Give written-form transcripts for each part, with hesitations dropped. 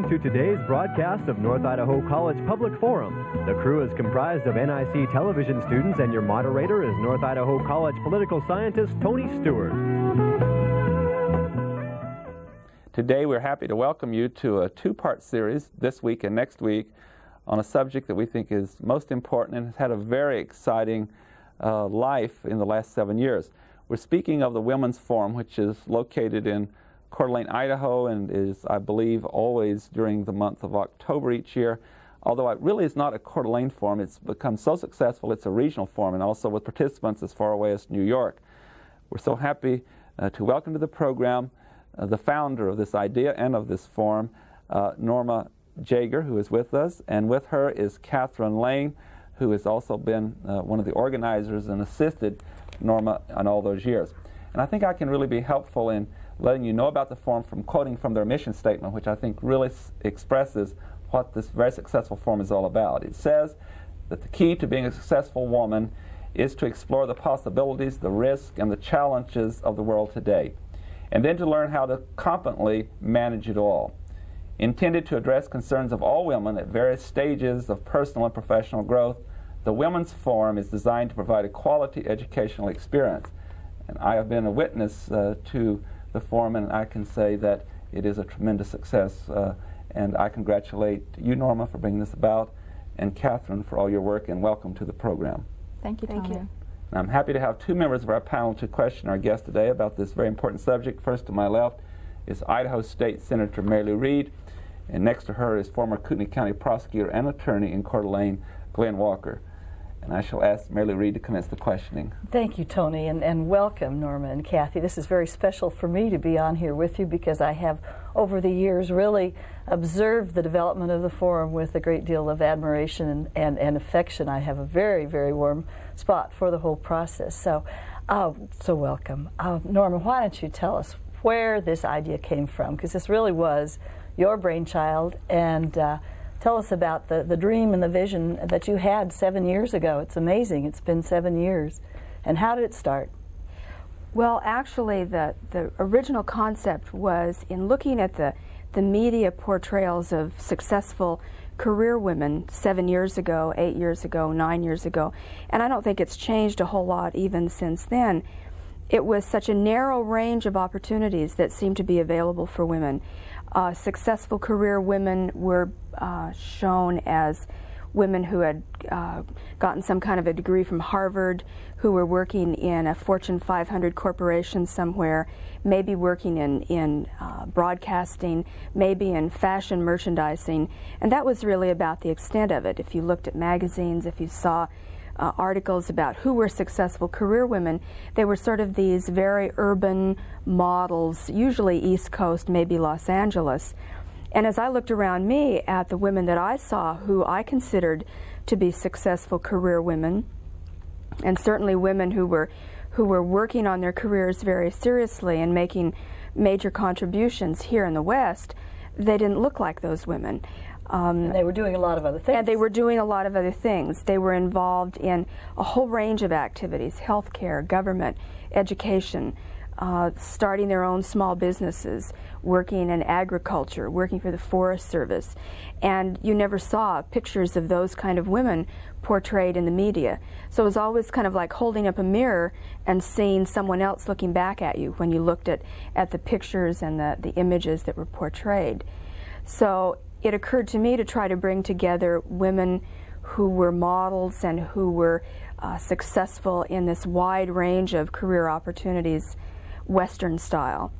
Welcome to today's broadcast of North Idaho College Public Forum. The crew is comprised of NIC television students, and your moderator is North Idaho College political scientist Tony Stewart. Today we're happy to welcome you to a two-part series this week and next week on a subject that we think is most important and has had a very exciting life in the last 7 years. We're speaking of the Women's Forum, which is located in Coeur d'Alene, Idaho, and is, I believe, always during the month of October each year. Although it really is not a Coeur d'Alene forum, it's become so successful it's a regional forum, and also with participants as far away as New York. We're so happy to welcome to the program the founder of this idea and of this forum, Norma Jager, who is with us, and with her is Catherine Lane, who has also been one of the organizers and assisted Norma on all those years. And I think I can really be helpful in letting you know about the forum from quoting from their mission statement, which I think really expresses what this very successful forum is all about. It says that the key to being a successful woman is to explore the possibilities, the risks, and the challenges of the world today, and then to learn how to competently manage it all. Intended to address concerns of all women at various stages of personal and professional growth, the Women's Forum is designed to provide a quality educational experience. And I have been a witness to the forum, and I can say that it is a tremendous success. And I congratulate you, Norma, for bringing this about, and Catherine for all your work, and welcome to the program. Thank you, Tony. Thank you. And I'm happy to have two members of our panel to question our guest today about this very important subject. First to my left is Idaho State Senator Mary Lou Reed, and next to her is former Kootenai County prosecutor and attorney in Coeur d'Alene, Glenn Walker. And I shall ask Mary Lou Reed to commence the questioning. Thank you, Tony, and welcome, Norma and Kathy. This is very special for me to be on here with you because I have, over the years, really observed the development of the forum with a great deal of admiration and affection. I have a very, very warm spot for the whole process. So welcome. Norma, why don't you tell us where this idea came from? Because this really was your brainchild, and tell us about the dream and the vision that you had 7 years ago. It's amazing. It's been 7 years. And how did it start? Well, actually, the original concept was in looking at the media portrayals of successful career women 7 years ago, 8 years ago, 9 years ago, and I don't think it's changed a whole lot even since then. It was such a narrow range of opportunities that seemed to be available for women. Successful career women were shown as women who had gotten some kind of a degree from Harvard, who were working in a Fortune 500 corporation somewhere, maybe working in broadcasting, maybe in fashion merchandising, and that was really about the extent of it. If you looked at magazines, if you saw articles about who were successful career women, they were sort of these very urban models, usually East Coast, maybe Los Angeles. And as I looked around me at the women that I saw who I considered to be successful career women, and certainly women who were working on their careers very seriously and making major contributions here in the West, they didn't look like those women. And they were doing a lot of other things. And they were doing a lot of other things. They were involved in a whole range of activities: healthcare, government, education, starting their own small businesses, working in agriculture, working for the Forest Service. And you never saw pictures of those kind of women portrayed in the media. So it was always kind of like holding up a mirror and seeing someone else looking back at you when you looked at the pictures and the images that were portrayed. So it occurred to me to try to bring together women who were models and who were successful in this wide range of career opportunities, Western style.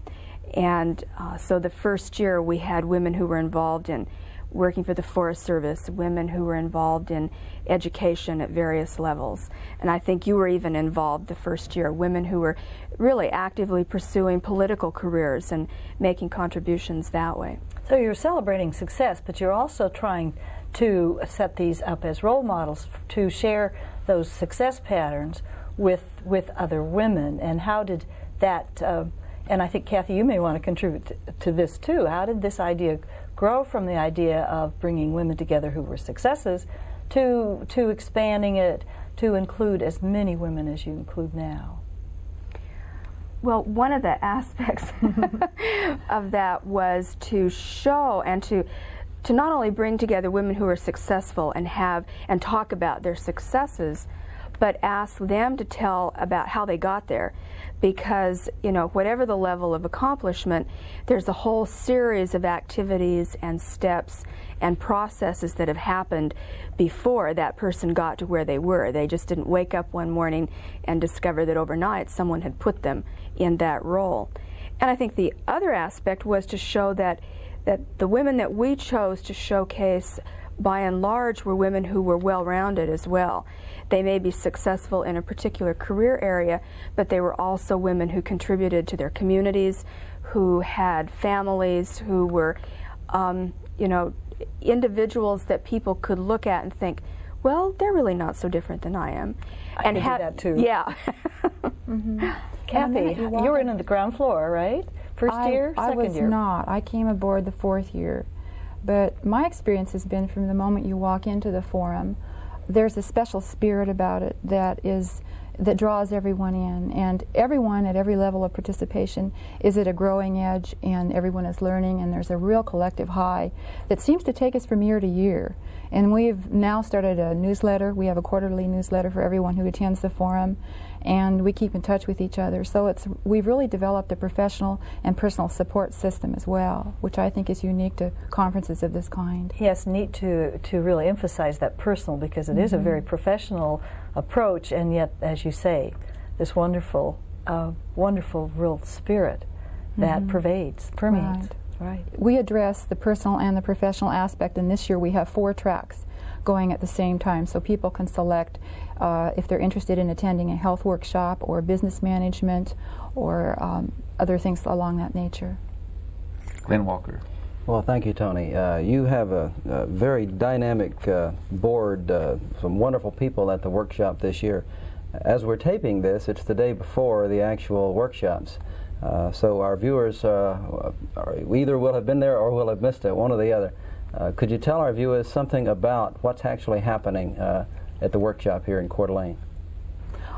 And so the first year we had women who were involved in working for the Forest Service, women who were involved in education at various levels. And I think you were even involved the first year, women who were really actively pursuing political careers and making contributions that way. So you're celebrating success, but you're also trying to set these up as role models to share those success patterns with other women. And how did that, and I think, Kathy, you may want to contribute to this too, how did this idea grow from the idea of bringing women together who were successes to expanding it to include as many women as you include now? Well, one of the aspects of that was to show and to not only bring together women who are successful and talk about their successes, but ask them to tell about how they got there. Because, you know, whatever the level of accomplishment, there's a whole series of activities and steps and processes that have happened before that person got to where they were. They just didn't wake up one morning and discover that overnight someone had put them in that role. And I think the other aspect was to show that the women that we chose to showcase, by and large, were women who were well-rounded as well. They may be successful in a particular career area, but they were also women who contributed to their communities, who had families, who were, you know, individuals that people could look at and think, well, they're really not so different than I am. I can do that too. Yeah. Mm-hmm. Kathy, you were in the ground floor, right? First year, second year? I was not. I came aboard the 4th year. But my experience has been from the moment you walk into the forum, there's a special spirit about it that draws everyone in, and everyone at every level of participation is at a growing edge, and everyone is learning, and there's a real collective high that seems to take us from year to year. And we've now started a newsletter. We have a quarterly newsletter for everyone who attends the forum, and we keep in touch with each other. So we've really developed a professional and personal support system as well, which I think is unique to conferences of this kind. Yes, neat to really emphasize that personal, because it is a very professional approach, and yet, as you say, this wonderful real spirit that permeates. Right. We address the personal and the professional aspect, and this year we have 4 tracks going at the same time, so people can select if they're interested in attending a health workshop or business management or other things along that nature. Glenn Walker. Well, thank you, Tony. You have a very dynamic board, some wonderful people at the workshop this year. As we're taping this, it's the day before the actual workshops. So our viewers either will have been there or will have missed it, one or the other. Could you tell our viewers something about what's actually happening at the workshop here in Coeur d'Alene?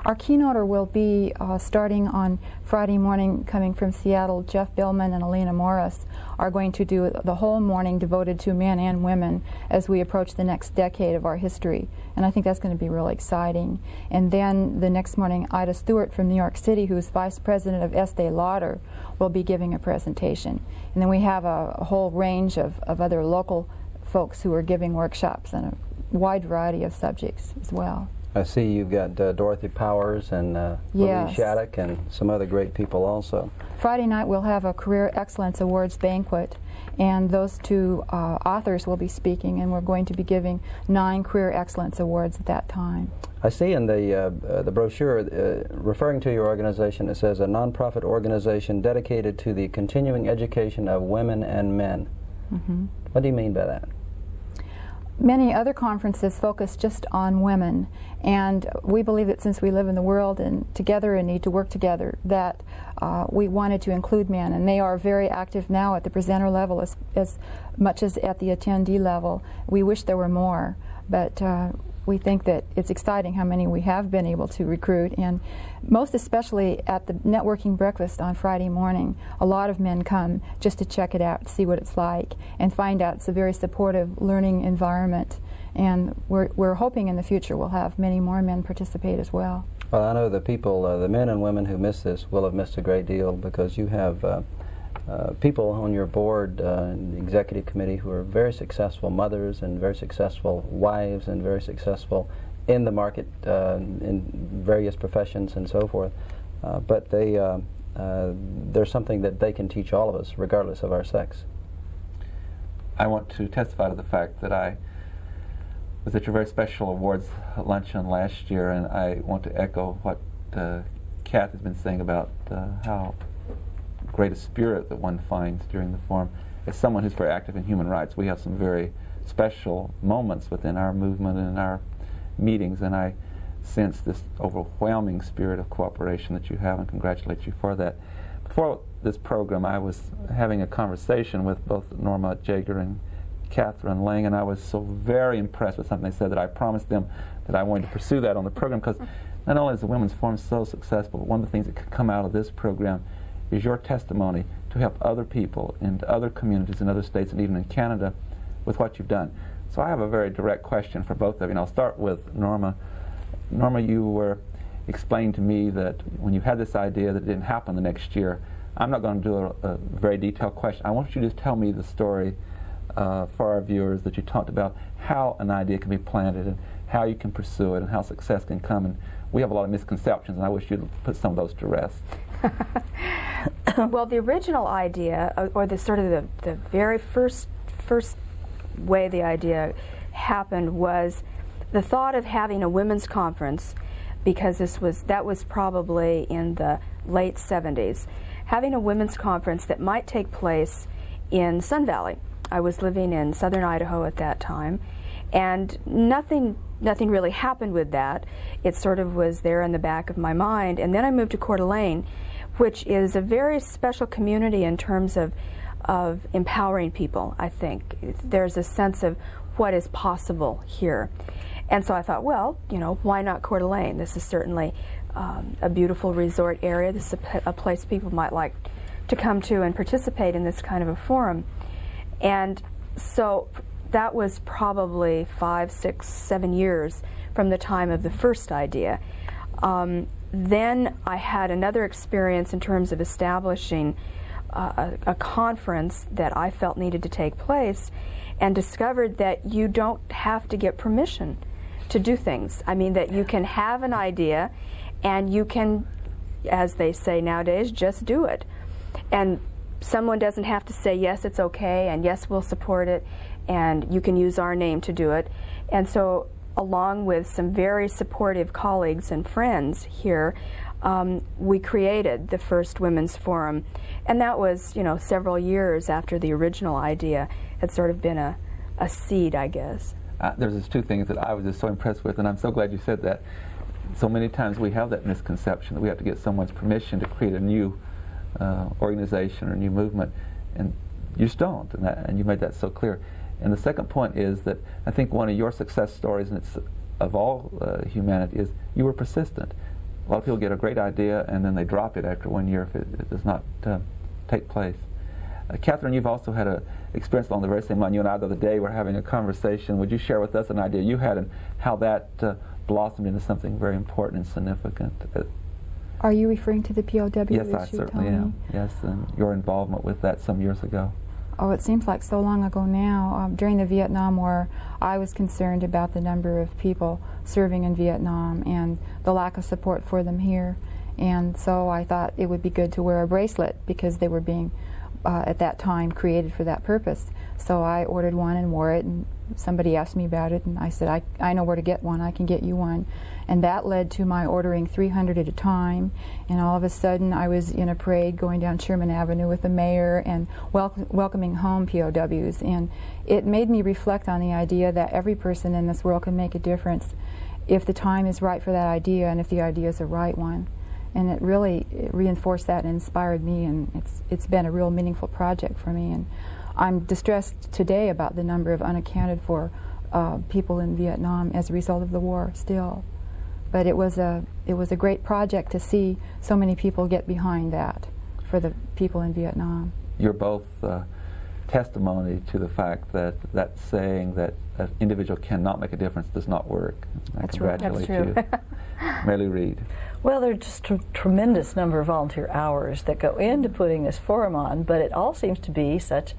Our keynoter will be starting on Friday morning, coming from Seattle. Jeff Billman and Alina Morris are going to do the whole morning devoted to men and women as we approach the next decade of our history. And I think that's going to be really exciting. And then the next morning, Ida Stewart from New York City, who's Vice President of Estee Lauder, will be giving a presentation. And then we have a whole range of other local folks who are giving workshops on a wide variety of subjects as well. I see you've got Dorothy Powers and Louise Shattuck and some other great people also. Friday night we'll have a Career Excellence Awards banquet, and those 2 authors will be speaking, and we're going to be giving 9 Career Excellence Awards at that time. I see in the brochure, referring to your organization, it says a nonprofit organization dedicated to the continuing education of women and men. What do you mean by that? Many other conferences focus just on women, and we believe that since we live in the world and together and need to work together, that we wanted to include men, and they are very active now at the presenter level as much as at the attendee level. We wish there were more, but we think that it's exciting how many we have been able to recruit, and most especially at the networking breakfast on Friday morning, a lot of men come just to check it out, see what it's like, and find out it's a very supportive learning environment. And we're hoping in the future we'll have many more men participate as well. Well, I know the people, the men and women who miss this will have missed a great deal, because you have people on your board and the executive committee who are very successful mothers and very successful wives and very successful in the market in various professions and so forth. But there's something that they can teach all of us, regardless of our sex. I want to testify to the fact that I was at your very special awards luncheon last year, and I want to echo what Kath has been saying about how great a spirit that one finds during the forum. As someone who's very active in human rights, we have some very special moments within our movement and in our meetings, and I sense this overwhelming spirit of cooperation that you have, and congratulate you for that. Before this program, I was having a conversation with both Norma Jager and Catherine Lang, and I was so very impressed with something they said that I promised them that I wanted to pursue that on the program, because not only is the Women's Forum so successful, but one of the things that can come out of this program is your testimony to help other people in other communities in other states and even in Canada with what you've done. So I have a very direct question for both of you, and I'll start with Norma. Norma, you were explaining to me that when you had this idea that it didn't happen the next year. I'm not going to do a very detailed question. I want you to just tell me the story for our viewers that you talked about, how an idea can be planted and how you can pursue it and how success can come. And we have a lot of misconceptions, and I wish you'd put some of those to rest. Well, the original idea, or the sort of the very first way the idea happened, was the thought of having a women's conference, because that was probably in the late 70s, having a women's conference that might take place in Sun Valley. I was living in southern Idaho at that time, and nothing really happened with that. It sort of was there in the back of my mind. And then I moved to Coeur d'Alene, which is a very special community in terms of empowering people, I think. There's a sense of what is possible here. And so I thought, well, why not Coeur d'Alene? This is certainly a beautiful resort area. This is a place people might like to come to and participate in this kind of a forum. And so that was probably 5, 6, 7 years from the time of the first idea. Then I had another experience in terms of establishing a conference that I felt needed to take place, and discovered that you don't have to get permission to do things. I mean, that you can have an idea and you can, as they say nowadays, just do it. And someone doesn't have to say, yes, it's okay, and yes, we'll support it, and you can use our name to do it. And so, along with some very supportive colleagues and friends here, we created the first Women's Forum. And that was, several years after the original idea had sort of been a seed, I guess. There's just two things that I was just so impressed with, and I'm so glad you said that. So many times we have that misconception that we have to get someone's permission to create a new organization or new movement, and you just don't, and you made that so clear. And the second point is that I think one of your success stories, and it's of all humanity, is you were persistent. A lot of people get a great idea and then they drop it after 1 year if it does not take place. Catherine, you've also had an experience along the very same line. You and I the other day were having a conversation. Would you share with us an idea you had and how that blossomed into something very important and significant? Are you referring to the POW Yes, issue, I certainly Tony? am. Yes, and your involvement with that some years ago. Oh, it seems like so long ago now. During the Vietnam War, I was concerned about the number of people serving in Vietnam and the lack of support for them here. And so I thought it would be good to wear a bracelet because they were being, at that time, created for that purpose. So I ordered one and wore it, and somebody asked me about it, and I said, I know where to get one, I can get you one. And that led to my ordering 300 at a time, and all of a sudden I was in a parade going down Sherman Avenue with the mayor and welcoming home POWs. And it made me reflect on the idea that every person in this world can make a difference if the time is right for that idea and if the idea is the right one. And it really reinforced that and inspired me, and it's been a real meaningful project for me. And I'm distressed today about the number of unaccounted for people in Vietnam as a result of the war still. But it was a great project to see so many people get behind that for the people in Vietnam. You're both testimony to the fact that that saying that an individual cannot make a difference does not work. That's right. Congratulate That's true. you. Mary Reed. Well, there are just a tremendous number of volunteer hours that go into putting this forum on, but it all seems to be such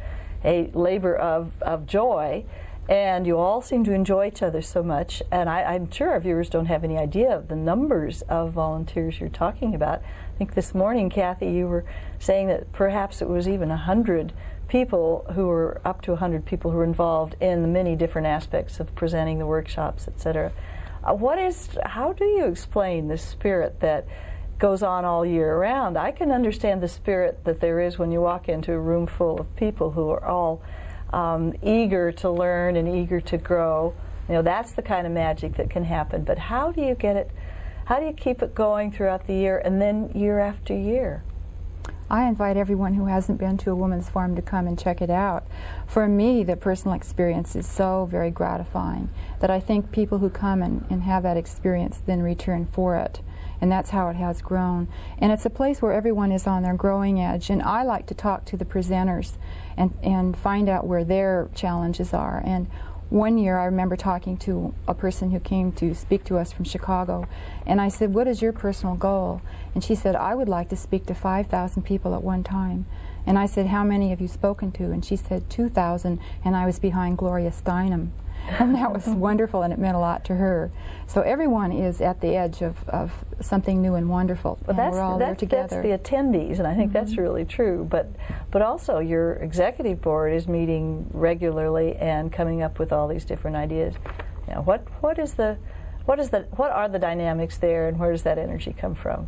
a labor of joy, and you all seem to enjoy each other so much. And I'm sure our viewers don't have any idea of the numbers of volunteers you're talking about. I think this morning, Kathy, you were saying that perhaps it was even 100 people who were, up to 100 people who were involved in the many different aspects of presenting the workshops, etc. How do you explain the spirit that goes on all year round? I can understand the spirit that there is when you walk into a room full of people who are all eager to learn and eager to grow. That's the kind of magic that can happen. But how do you get it? How do you keep it going throughout the year and then year after year? I invite everyone who hasn't been to a women's forum to come and check it out. For me, the personal experience is so very gratifying that I think people who come and have that experience then return for it. And that's how it has grown. And it's a place where everyone is on their growing edge. And I like to talk to the presenters and find out where their challenges are. And one year I remember talking to a person who came to speak to us from Chicago, and I said, "What is your personal goal?" And she said, "I would like to speak to 5,000 people at one time." And I said, "How many have you spoken to?" And she said, 2,000, and I was behind Gloria Steinem. And that was wonderful, and it meant a lot to her. So everyone is at the edge of something new and wonderful, well, and we're all there together. That's the attendees, and I think that's really true. But also your executive board is meeting regularly and coming up with all these different ideas. You know, what are the dynamics there, and where does that energy come from?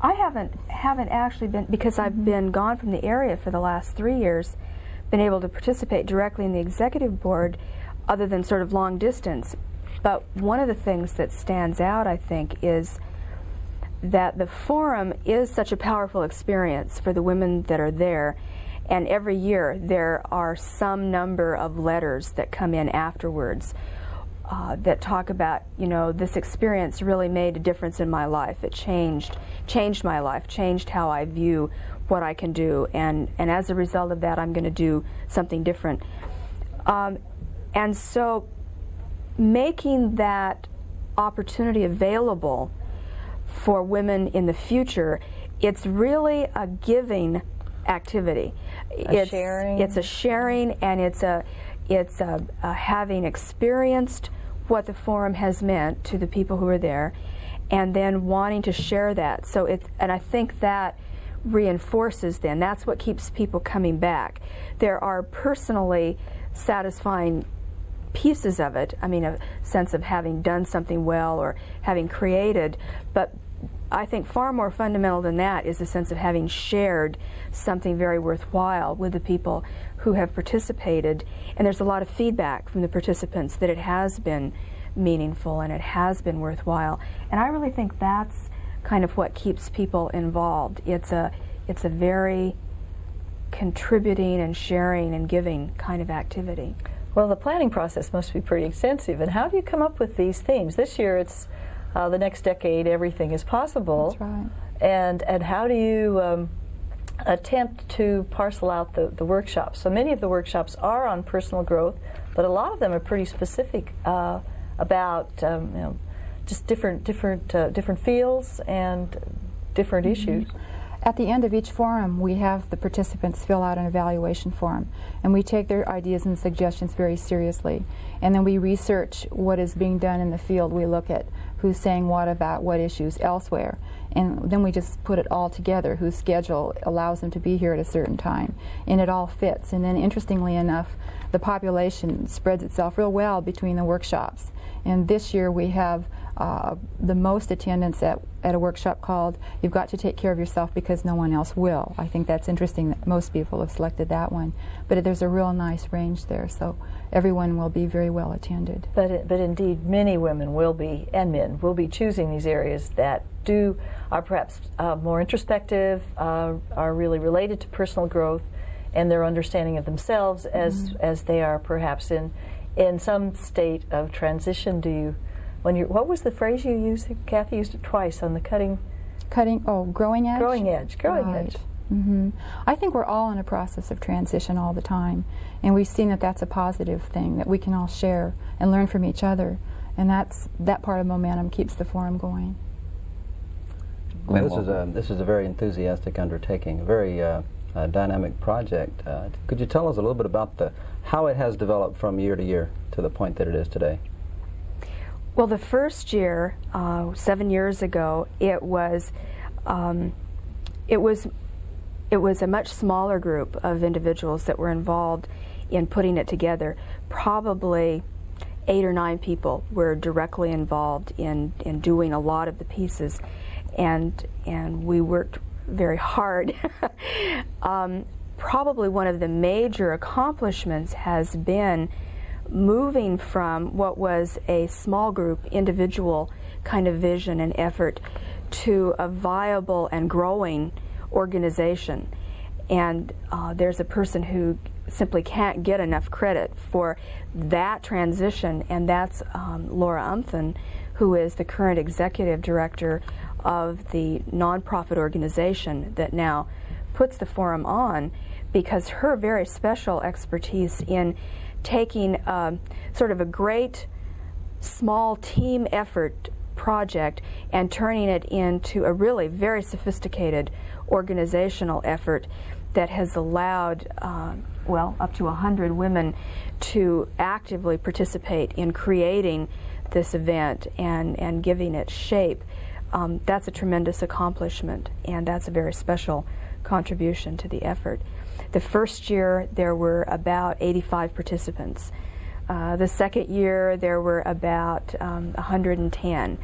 I haven't actually been, because I've been gone from the area for the last 3 years, been able to participate directly in the executive board other than sort of long distance. But one of the things that stands out, I think, is that the forum is such a powerful experience for the women that are there. And every year there are some number of letters that come in afterwards that talk about, you know, this experience really made a difference in my life. It changed my life, changed how I view what I can do, and as a result of that, I'm going to do something different. And so making that opportunity available for women in the future, it's really a giving activity. It's a sharing, and it's a having experienced what the forum has meant to the people who are there, and then wanting to share that. So and I think that reinforces then. That's what keeps people coming back. There are personally satisfying pieces of it. I mean, a sense of having done something well or having created, but I think far more fundamental than that is a sense of having shared something very worthwhile with the people who have participated. And there's a lot of feedback from the participants that it has been meaningful and it has been worthwhile. And I really think that's kind of what keeps people involved. It's a very contributing and sharing and giving kind of activity. Well, the planning process must be pretty extensive. And how do you come up with these themes? This year it's the next decade, everything is possible. That's right. And how do you attempt to parcel out the workshops? So many of the workshops are on personal growth, but a lot of them are pretty specific about you know, just different fields and different issues. At the end of each forum, we have the participants fill out an evaluation form, and we take their ideas and suggestions very seriously. And then we research what is being done in the field. We look at who's saying what about what issues elsewhere, and then we just put it all together, whose schedule allows them to be here at a certain time, and it all fits. And then interestingly enough, the population spreads itself real well between the workshops. And this year we have the most attendance at a workshop called "You've Got to Take Care of Yourself Because No One Else Will." I think that's interesting that most people have selected that one. But there's a real nice range there, so everyone will be very well attended. But indeed, many women will be, and men will be, choosing these areas that are perhaps more introspective, are really related to personal growth and their understanding of themselves as they are perhaps in some state of transition. What was the phrase you used? Kathy used it twice on the growing edge? Growing edge. Mm-hmm. I think we're all in a process of transition all the time, and we've seen that that's a positive thing, that we can all share and learn from each other, and that part of momentum keeps the forum going. Well, this is a very enthusiastic undertaking, a very dynamic project. Could you tell us a little bit about how it has developed from year to year to the point that it is today? Well, the first year, 7 years ago, it was a much smaller group of individuals that were involved in putting it together. Probably 8 or 9 people were directly involved in doing a lot of the pieces, and we worked very hard. Probably one of the major accomplishments has been moving from what was a small group, individual kind of vision and effort to a viable and growing organization. And there's a person who simply can't get enough credit for that transition, and that's Laura Umphen, who is the current executive director of the nonprofit organization that now puts the forum on, because her very special expertise in taking sort of a great small team effort project and turning it into a really very sophisticated organizational effort that has allowed well, up to 100 women to actively participate in creating this event and giving it shape. That's a tremendous accomplishment, and that's a very special contribution to the effort. The first year there were about 85 participants. The second year there were about 110.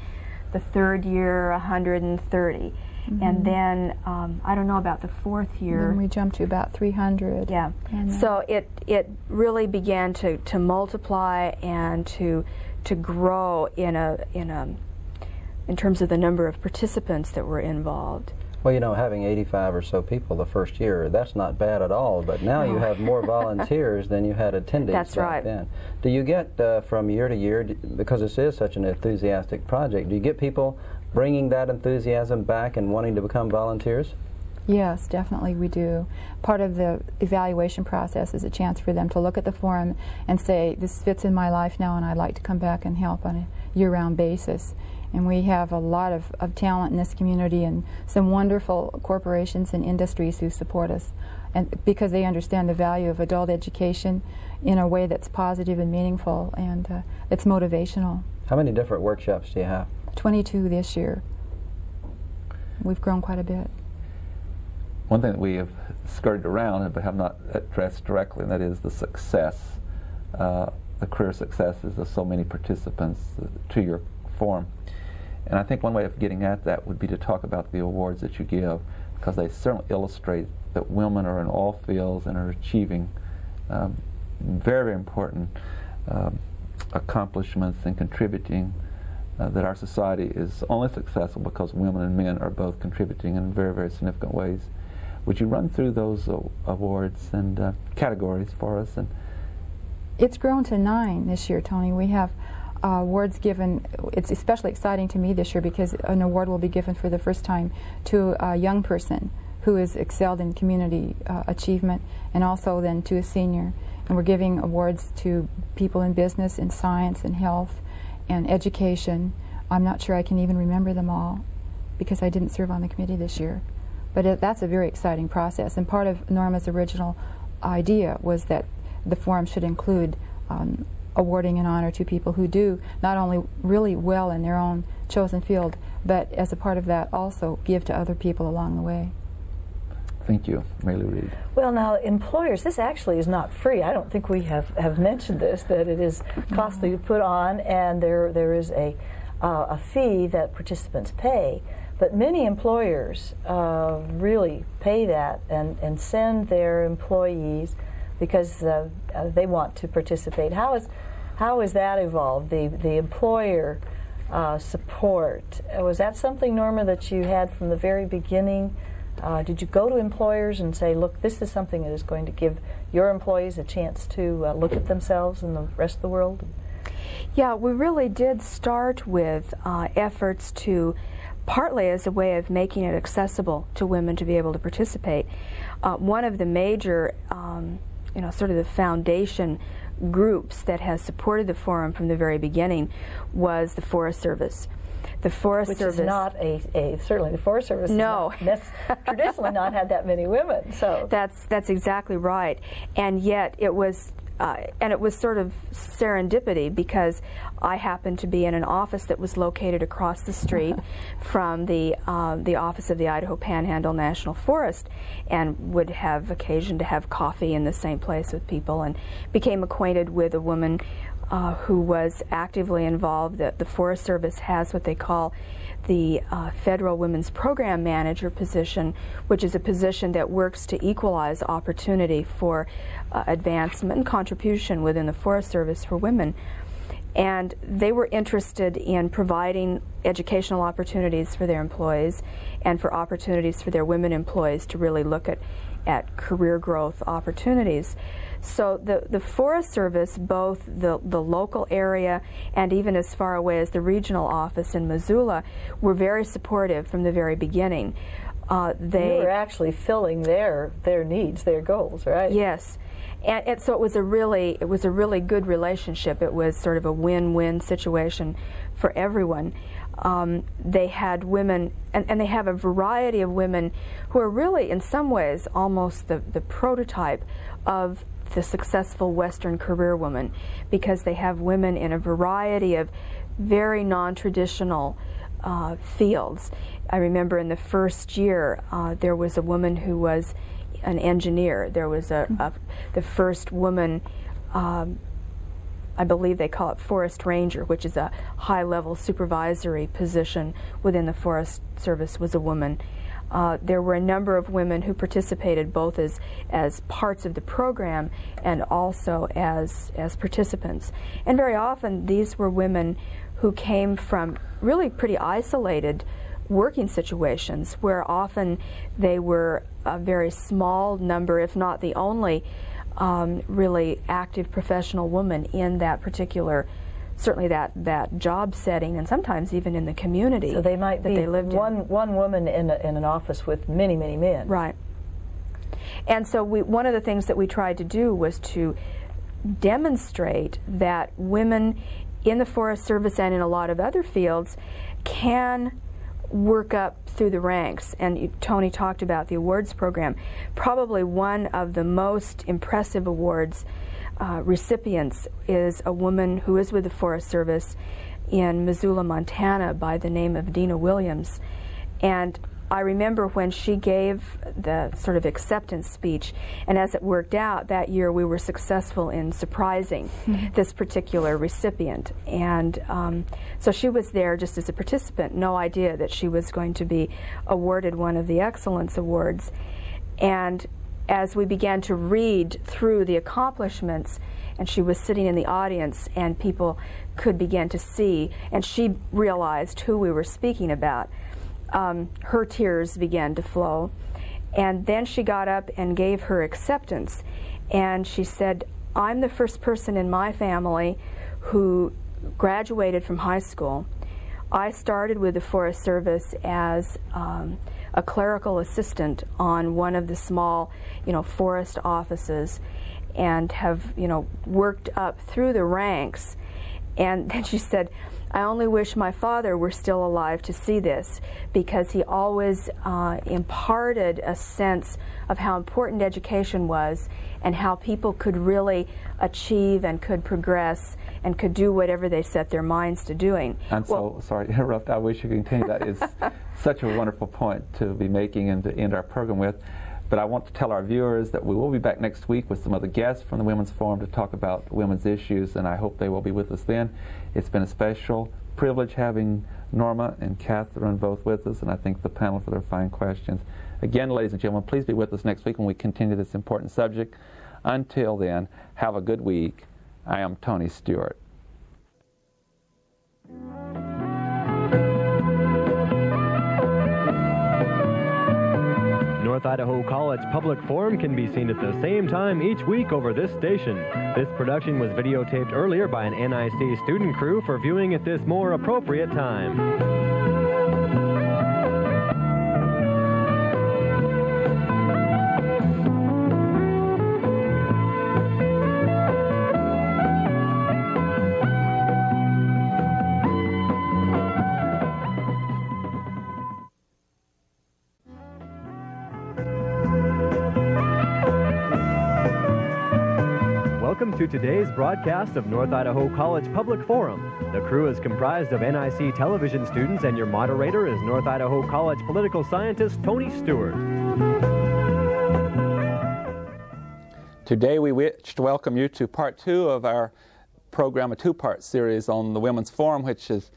The third year 130. And then I don't know about the fourth year. Then we jumped to about 300. Yeah. So it really began to multiply and to grow in terms of the number of participants that were involved. Well, you know, having 85 or so people the first year, that's not bad at all, but now you have more volunteers than you had attendees That's back right. then. Do you get from year to year, because this is such an enthusiastic project, do you get people bringing that enthusiasm back and wanting to become volunteers? Yes, definitely we do. Part of the evaluation process is a chance for them to look at the forum and say, this fits in my life now and I'd like to come back and help on a year-round basis. And we have a lot of talent in this community and some wonderful corporations and industries who support us, and because they understand the value of adult education in a way that's positive and meaningful, and it's motivational. How many different workshops do you have? 22 this year. We've grown quite a bit. One thing that we have skirted around but have not addressed directly, and that is the success, the career successes of so many participants to your forum. And I think one way of getting at that would be to talk about the awards that you give, because they certainly illustrate that women are in all fields and are achieving very, very important accomplishments and contributing, that our society is only successful because women and men are both contributing in very, very significant ways. Would you run through those awards and categories for us? And it's grown to 9 this year, Tony. We have awards given. It's especially exciting to me this year because an award will be given for the first time to a young person who has excelled in community achievement, and also then to a senior. And we're giving awards to people in business, in science, and health, and education. I'm not sure I can even remember them all because I didn't serve on the committee this year. But that's a very exciting process. And part of Norma's original idea was that the forum should include awarding an honor to people who do not only really well in their own chosen field, but as a part of that also give to other people along the way. Thank you, Mary Lou Reed. Well, now, employers, this actually is not free. I don't think we have mentioned this, that it is costly to put on, and there is a fee that participants pay. But many employers really pay that and send their employees because they want to participate. How has that evolved, the employer support? Was that something, Norma, that you had from the very beginning? Did you go to employers and say, look, this is something that is going to give your employees a chance to look at themselves and the rest of the world? Yeah, we really did start with efforts to, partly as a way of making it accessible to women to be able to participate. One of the major, sort of the foundation groups that has supported the forum from the very beginning was the Forest Service. The Forest Service, which is not certainly the Forest Service. No, has traditionally not had that many women. So that's exactly right, and yet it was. And it was sort of serendipity because I happened to be in an office that was located across the street from the office of the Idaho Panhandle National Forest, and would have occasion to have coffee in the same place with people, and became acquainted with a woman who was actively involved. The Forest Service has what they call the Federal Women's Program Manager position, which is a position that works to equalize opportunity for advancement and contribution within the Forest Service for women. And they were interested in providing educational opportunities for their employees and for opportunities for their women employees to really look at career growth opportunities. So the Forest Service, both the local area and even as far away as the regional office in Missoula, were very supportive from the very beginning. They were actually filling their needs, their goals, right? Yes. And so it was a really good relationship. It was sort of a win-win situation for everyone. They had women, and they have a variety of women who are really, in some ways, almost the prototype of the successful Western career woman, because they have women in a variety of very non-traditional fields. I remember in the first year, there was a woman who was an engineer. There was the first woman, I believe they call it forest ranger, which is a high-level supervisory position within the Forest Service, was a woman. There were a number of women who participated both as parts of the program and also as participants. And very often these were women who came from really pretty isolated working situations, where often they were a very small number, if not the only really active professional woman in that particular, certainly that job setting, and sometimes even in the community. So they might be one woman in an office with many, many men. Right. And so one of the things that we tried to do was to demonstrate that women in the Forest Service and in a lot of other fields can work up through the ranks. And Tony talked about the awards program. Probably one of the most impressive awards recipients is a woman who is with the Forest Service in Missoula, Montana, by the name of Dina Williams. And I remember when she gave the sort of acceptance speech, and as it worked out, that year we were successful in surprising this particular recipient. And so she was there just as a participant, no idea that she was going to be awarded one of the Excellence Awards. And as we began to read through the accomplishments, and she was sitting in the audience, and people could begin to see, and she realized who we were speaking about, her tears began to flow. And then she got up and gave her acceptance. And she said, I'm the first person in my family who graduated from high school. I started with the Forest Service as a clerical assistant on one of the small, forest offices, and have, worked up through the ranks. And then she said, I only wish my father were still alive to see this, because he always imparted a sense of how important education was and how people could really achieve and could progress and could do whatever they set their minds to doing. I'm so sorry to interrupt. I wish you could continue. That is such a wonderful point to be making and to end our program with. But I want to tell our viewers that we will be back next week with some other guests from the Women's Forum to talk about women's issues, and I hope they will be with us then. It's been a special privilege having Norma and Catherine both with us, and I thank the panel for their fine questions. Again, ladies and gentlemen, please be with us next week when we continue this important subject. Until then, have a good week. I am Tony Stewart. North Idaho College Public Forum can be seen at the same time each week over this station. This production was videotaped earlier by an NIC student crew for viewing at this more appropriate time. Welcome to today's broadcast of North Idaho College Public Forum. The crew is comprised of NIC television students, and your moderator is North Idaho College political scientist Tony Stewart. Today we wish to welcome you to part 2 of our program, a 2-part series on the Women's Forum, which has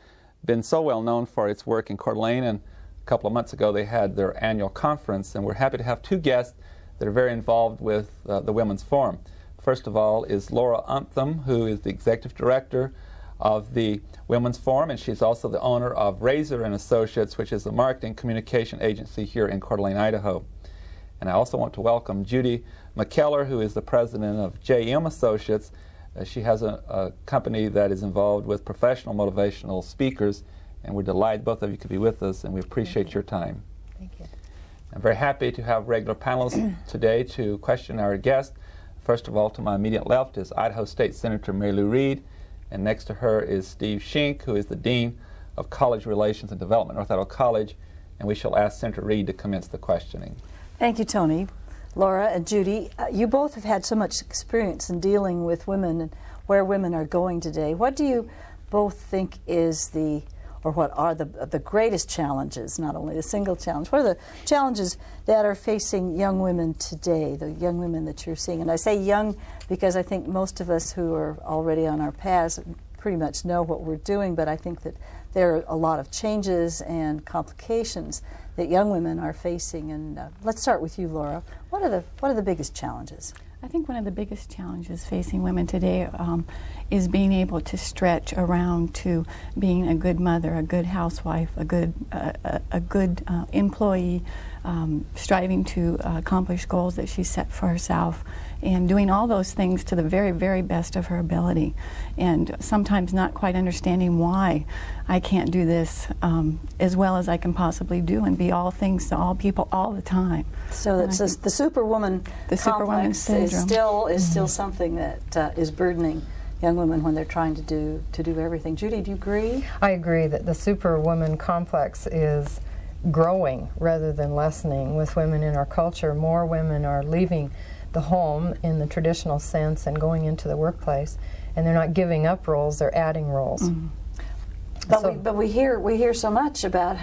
been so well known for its work in Coeur d'Alene. And a couple of months ago they had their annual conference, and we're happy to have 2 guests that are very involved with the Women's Forum. First of all is Laura Umtham, who is the Executive Director of the Women's Forum, and she's also the owner of Razor and Associates, which is a marketing communication agency here in Coeur d'Alene, Idaho. And I also want to welcome Judy McKellar, who is the president of JM Associates. She has a company that is involved with professional motivational speakers, and we're delighted both of you could be with us, and we appreciate your time. Thank you. I'm very happy to have regular panelists today to question our guest. First of all, to my immediate left is Idaho State Senator Mary Lou Reed, and next to her is Steve Shink, who is the Dean of College Relations and Development at North Idaho College, and we shall ask Senator Reed to commence the questioning. Thank you, Tony. Laura and Judy, you both have had so much experience in dealing with women and where women are going today. What do you both think is what are the greatest challenges, not only the single challenge, what are the challenges that are facing young women today, the young women that you're seeing? And I say young because I think most of us who are already on our paths pretty much know what we're doing, but I think that there are a lot of changes and complications that young women are facing. And let's start with you, Laura. What are the biggest challenges? I think one of the biggest challenges facing women today is being able to stretch around to being a good mother, a good housewife, a good employee, striving to accomplish goals that she set for herself, and doing all those things to the very, very best of her ability, and sometimes not quite understanding why I can't do this as well as I can possibly do and be all things to all people all the time. So it's the superwoman complex is still something that is burdening young women when they're trying to do everything. Judy, do you agree? I agree that the superwoman complex is growing rather than lessening with women in our culture. More women are leaving the home in the traditional sense and going into the workplace, and they're not giving up roles, they're adding roles. Mm-hmm. But we hear so much about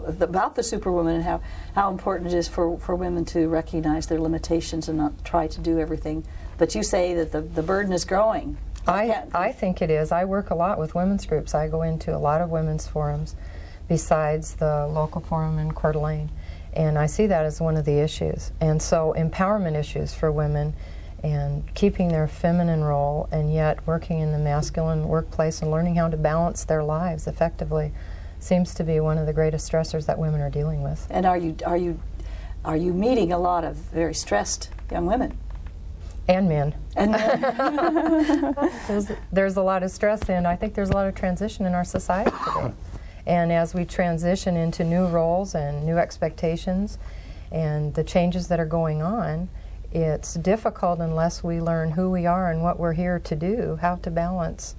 about the superwoman and how important it is for women to recognize their limitations and not try to do everything. But you say that the burden is growing. I think it is. I work a lot with women's groups. I go into a lot of women's forums besides the local forum in Coeur d'Alene, and I see that as one of the issues. And so empowerment issues for women and keeping their feminine role and yet working in the masculine workplace and learning how to balance their lives effectively seems to be one of the greatest stressors that women are dealing with. And are you meeting a lot of very stressed young women? And men. There's a lot of stress, and I think there's a lot of transition in our society today. And as we transition into new roles and new expectations and the changes that are going on, it's difficult unless we learn who we are and what we're here to do, how to balance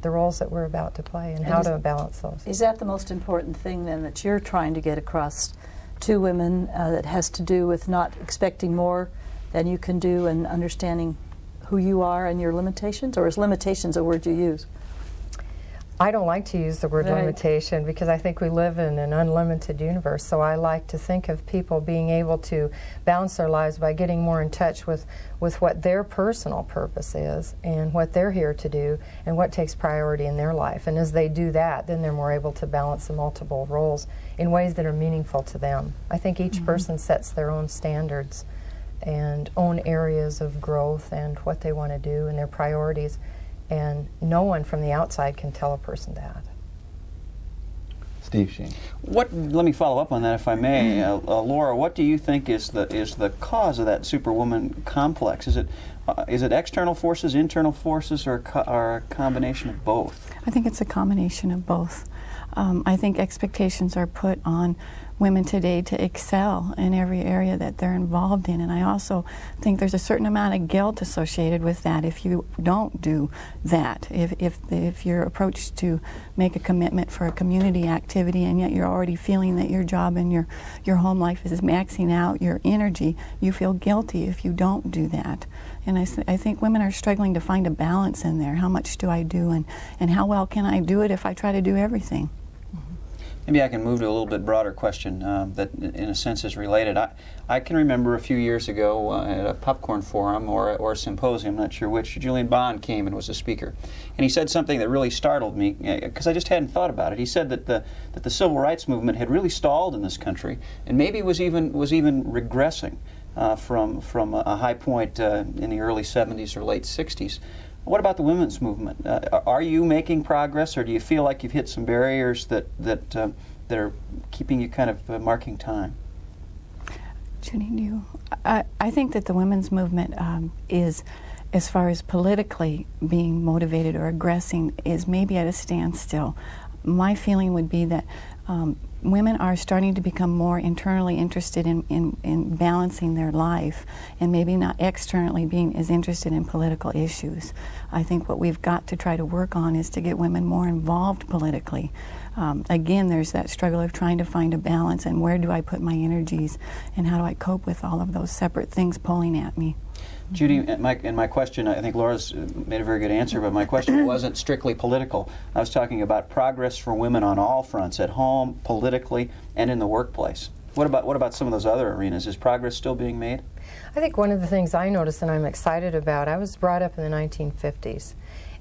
the roles that we're about to play and how to balance those. Is that the most important thing then that you're trying to get across to women that has to do with not expecting more than you can do and understanding who you are and your limitations? Or is limitations a word you use? I don't like to use the word limitation because I think we live in an unlimited universe. So I like to think of people being able to balance their lives by getting more in touch with what their personal purpose is and what they're here to do and what takes priority in their life. And as they do that, then they're more able to balance the multiple roles in ways that are meaningful to them. I think each person sets their own standards and own areas of growth and what they want to do and their priorities. And no one from the outside can tell a person that. Steve Sheen. Let me follow up on that, if I may. Laura, what do you think is the cause of that superwoman complex? Is it external forces, internal forces, or a combination of both? I think it's a combination of both. I think expectations are put on women today to excel in every area that they're involved in, and I also think there's a certain amount of guilt associated with that if you don't do that. If you're approached to make a commitment for a community activity and yet you're already feeling that your job and your home life is maxing out your energy, you feel guilty if you don't do that. And I think women are struggling to find a balance in there. How much do I do, and how well can I do it if I try to do everything? Maybe I can move to a little bit broader question that in a sense is related. I can remember a few years ago at a popcorn forum or a symposium, I'm not sure which, Julian Bond came and was a speaker. And he said something that really startled me because I just hadn't thought about it. He said that the civil rights movement had really stalled in this country and maybe was even regressing from a high point in the early 70s or late 60s. What about the women's movement? Are you making progress, or do you feel like you've hit some barriers that are keeping you kind of marking time? Judy, I think that the women's movement is, as far as politically being motivated or aggressing, is maybe at a standstill. My feeling would be that women are starting to become more internally interested in balancing their life, and maybe not externally being as interested in political issues. I think what we've got to try to work on is to get women more involved politically. Again, there's that struggle of trying to find a balance, and where do I put my energies, and how do I cope with all of those separate things pulling at me. Judy, and my question, I think Laura's made a very good answer, but my question wasn't strictly political. I was talking about progress for women on all fronts, at home, politically, and in the workplace. What about some of those other arenas? Is progress still being made? I think one of the things I noticed and I'm excited about, I was brought up in the 1950s.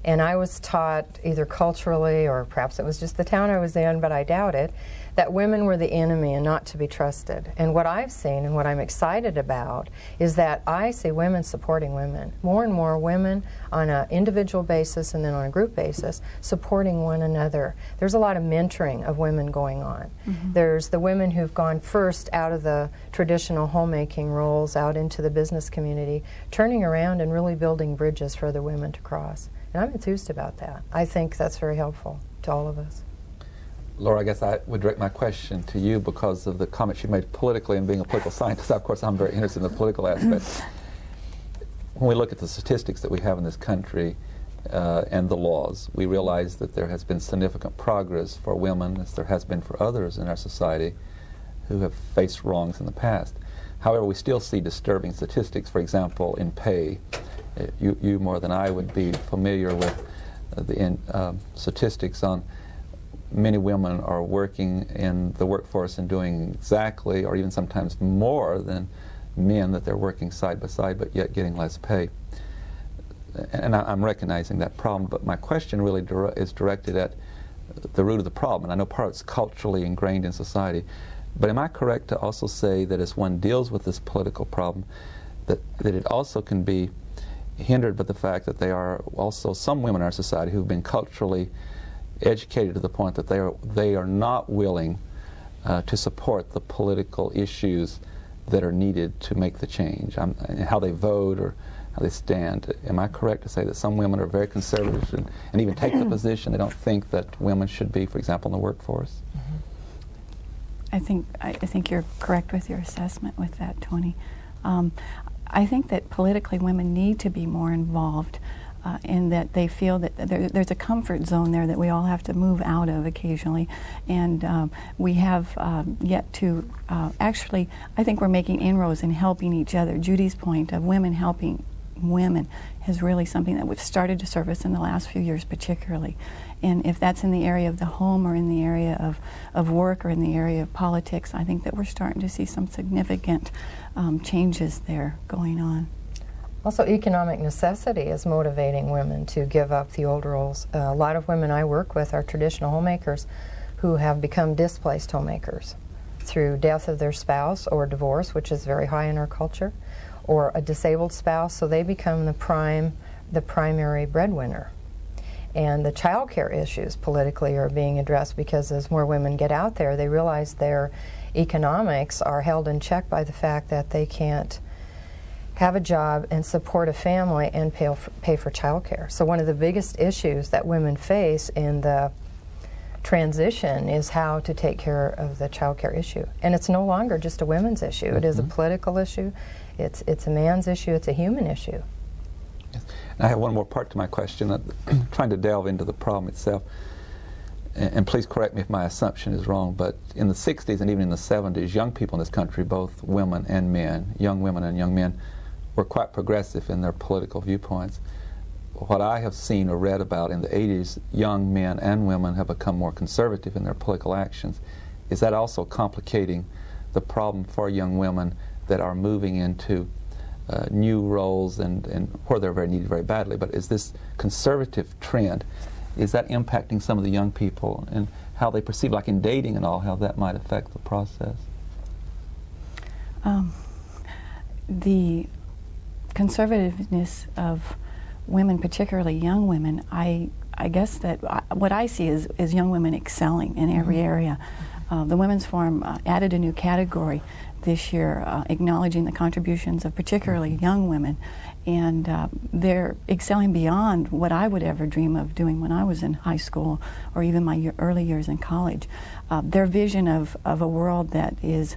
And I was taught, either culturally or perhaps it was just the town I was in, but I doubt it, that women were the enemy and not to be trusted. And what I've seen and what I'm excited about is that I see women supporting women. More and more women on an individual basis and then on a group basis supporting one another. There's a lot of mentoring of women going on. Mm-hmm. There's the women who've gone first out of the traditional homemaking roles out into the business community, turning around and really building bridges for other women to cross. And I'm enthused about that. I think that's very helpful to all of us. Laura, I guess I would direct my question to you because of the comments you made politically and being a political scientist. Of course, I'm very interested in the political aspect. When we look at the statistics that we have in this country and the laws, we realize that there has been significant progress for women, as there has been for others in our society who have faced wrongs in the past. However, we still see disturbing statistics, for example, in pay. You more than I would be familiar with the statistics on many women are working in the workforce and doing exactly or even sometimes more than men that they're working side by side but yet getting less pay. And I'm recognizing that problem, but my question really is directed at the root of the problem. And I know part of it's culturally ingrained in society, but am I correct to also say that as one deals with this political problem, that it also can be hindered by the fact that there are also some women in our society who've been culturally educated to the point that they are not willing to support the political issues that are needed to make the change, how they vote or how they stand. Am I correct to say that some women are very conservative and even take the position they don't think that women should be, for example, in the workforce? Mm-hmm. I think you're correct with your assessment with that, Tony. I think that politically women need to be more involved in that they feel that there's a comfort zone there that we all have to move out of occasionally. And we have yet to, actually, I think we're making inroads in helping each other. Judy's point of women helping women is really something that we've started to surface in the last few years particularly. And if that's in the area of the home or in the area of work or in the area of politics, I think that we're starting to see some significant changes there going on. Also, economic necessity is motivating women to give up the old roles. A lot of women I work with are traditional homemakers who have become displaced homemakers through death of their spouse or divorce, which is very high in our culture, or a disabled spouse, so they become the primary breadwinner. And the child care issues politically are being addressed because as more women get out there, they realize their economics are held in check by the fact that they can't have a job and support a family and pay for child care. So one of the biggest issues that women face in the transition is how to take care of the child care issue. And it's no longer just a women's issue. It is a political issue. It's a man's issue. It's a human issue. Yes. I have one more part to my question. I'm trying to delve into the problem itself. And please correct me if my assumption is wrong, but in the 60s and even in the 70s, young people in this country, both women and men, young women and young men, were quite progressive in their political viewpoints. What I have seen or read about in the 80s, young men and women have become more conservative in their political actions. Is that also complicating the problem for young women that are moving into new roles and where they're very needed very badly? But is this conservative trend, is that impacting some of the young people and how they perceive, like in dating and all, how that might affect the process? The conservativeness of women, particularly young women, I guess that what I see is young women excelling in every area. The Women's Forum added a new category this year, acknowledging the contributions of particularly young women, and they're excelling beyond what I would ever dream of doing when I was in high school or even my early years in college. Their vision of a world that is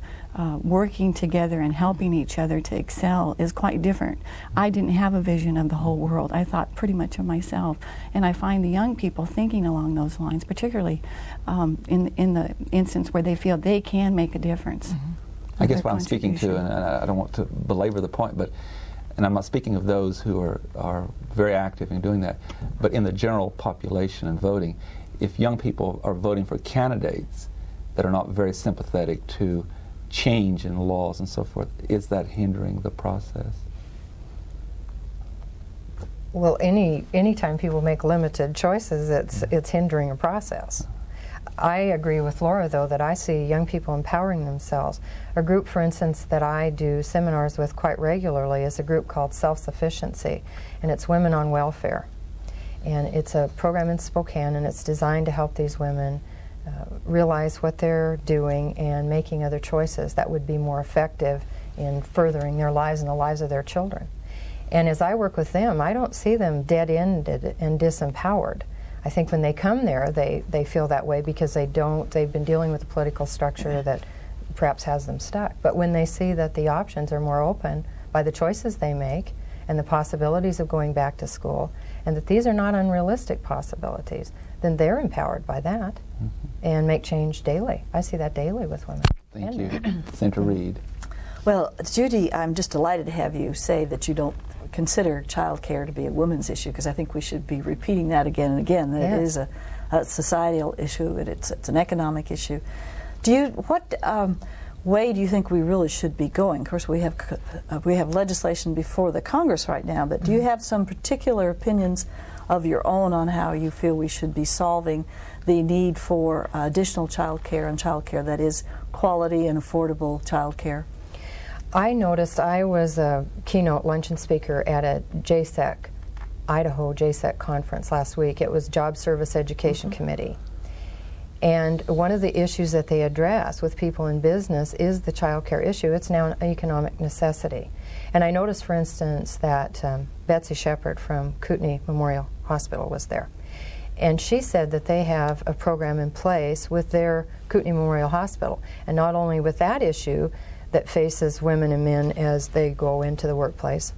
working together and helping each other to excel is quite different. I didn't have a vision of the whole world. I thought pretty much of myself, and I find the young people thinking along those lines, particularly in the instance where they feel they can make a difference. I guess what I'm speaking to, and I don't want to belabor the point, and I'm not speaking of those who are very active in doing that, but in the general population and voting, if young people are voting for candidates that are not very sympathetic to change in laws and so forth, is that hindering the process? Well, any time people make limited choices, it's hindering a process. I agree with Laura, though, that I see young people empowering themselves. A group, for instance, that I do seminars with quite regularly is a group called Self-Sufficiency, and it's Women on Welfare. And it's a program in Spokane, and it's designed to help these women realize what they're doing and making other choices that would be more effective in furthering their lives and the lives of their children. And as I work with them, I don't see them dead-ended and disempowered. I think when they come there, they feel that way because they've been dealing with a political structure that perhaps has them stuck. But when they see that the options are more open by the choices they make and the possibilities of going back to school, and that these are not unrealistic possibilities, then they're empowered by that and make change daily. I see that daily with women. Thank you. Senator Reed. Well, Judy, I'm just delighted to have you say that you don't consider child care to be a women's issue, because I think we should be repeating that again and again, that it is a societal issue, and it's an economic issue. What way do you think we really should be going? Of course, we have legislation before the Congress right now, but do you have some particular opinions of your own on how you feel we should be solving the need for additional child care and child care that is quality and affordable child care? I noticed I was a keynote luncheon speaker at a JSEC, Idaho JSEC conference last week. It was Job Service Education Committee. And one of the issues that they address with people in business is the child care issue. It's now an economic necessity. And I noticed, for instance, that Betsy Shepard from Kootenai Memorial Hospital was there. And she said that they have a program in place with their Kootenai Memorial Hospital. And not only with that issue that faces women and men as they go into the workplace,